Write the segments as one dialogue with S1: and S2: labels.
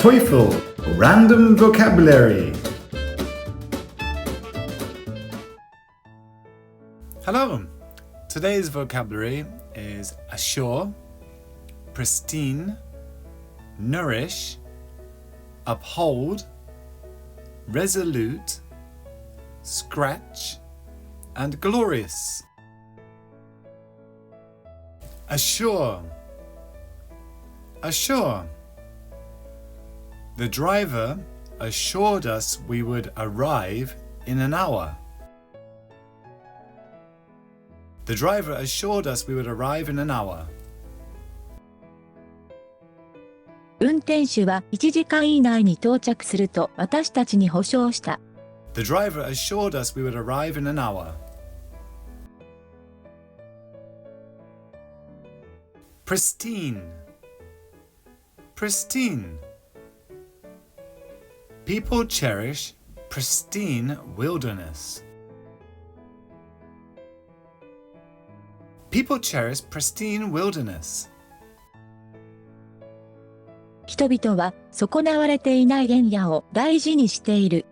S1: TOEFL Random Vocabulary. Hello. Today's vocabulary is assure, pristine, nourish, uphold, resolute, scratch, and glorious. Assure. Assure. The driver assured us we would arrive in an hour. The driver assured us we would arrive in an hour.
S2: 運転手は1時間以内に到着すると私たちに保証した。
S1: The driver assured us we would arrive in an hour. Pristine. Pristine. People cherish pristine wilderness. People cherish pristine wilderness.
S2: 人々は損なわれていない原野を大事にしている。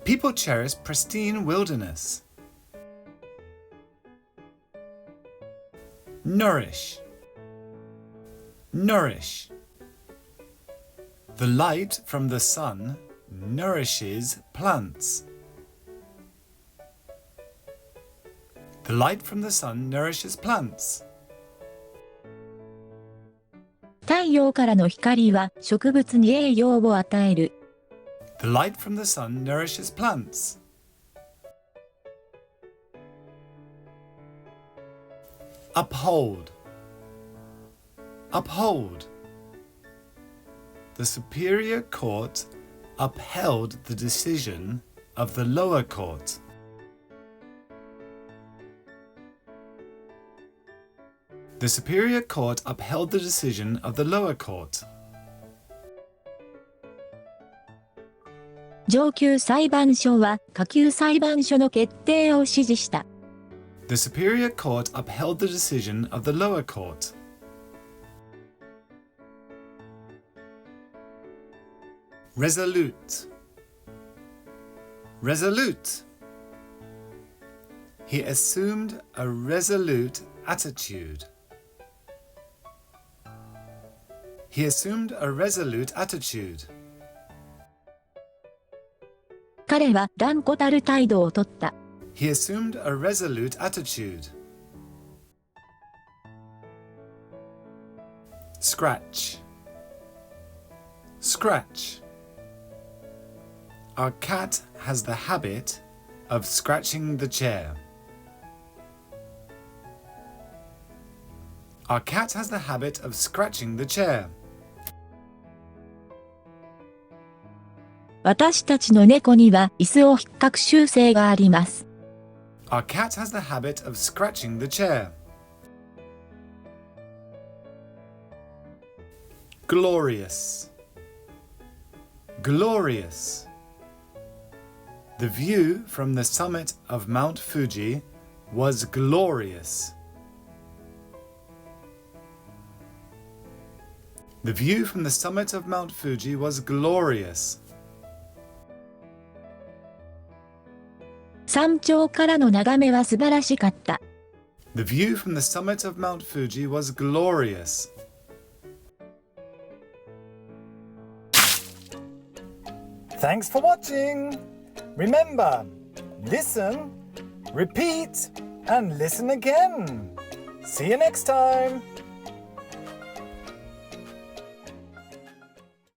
S1: People cherish pristine wilderness. Nourish. Nourish. The light from the sun nourishes plants. The light from the sun nourishes plants.
S2: 太陽からの光は植物に栄養を与える。
S1: The light from the sun nourishes plants. Uphold. Uphold. The superior court upheld the decision of the lower court. The superior court upheld the decision of the lower court.
S2: 上級裁判所は下級裁判所の決定を支持した。
S1: The superior court upheld the decision of the lower court. Resolute. Resolute. He assumed a resolute attitude. He assumed a resolute attitude.
S2: 彼は断固たる態度をとった。
S1: He assumed a resolute attitude. Scratch. Scratch. Our cat has the habit of scratching the chair. Our cat has the habit of scratching the chair.
S2: 私たちの猫には椅子を引っかく習性があります。
S1: Our cat has the habit of scratching the chair. Glorious. Glorious. The view from the summit of Mount Fuji was glorious. The view from the summit of Mount Fuji was glorious.
S2: 山頂からの眺めは素晴らしかった。
S1: The view from the summit of Mount Fuji was glorious.
S3: Thanks for watching. Remember, listen, repeat, and listen again. See you next time.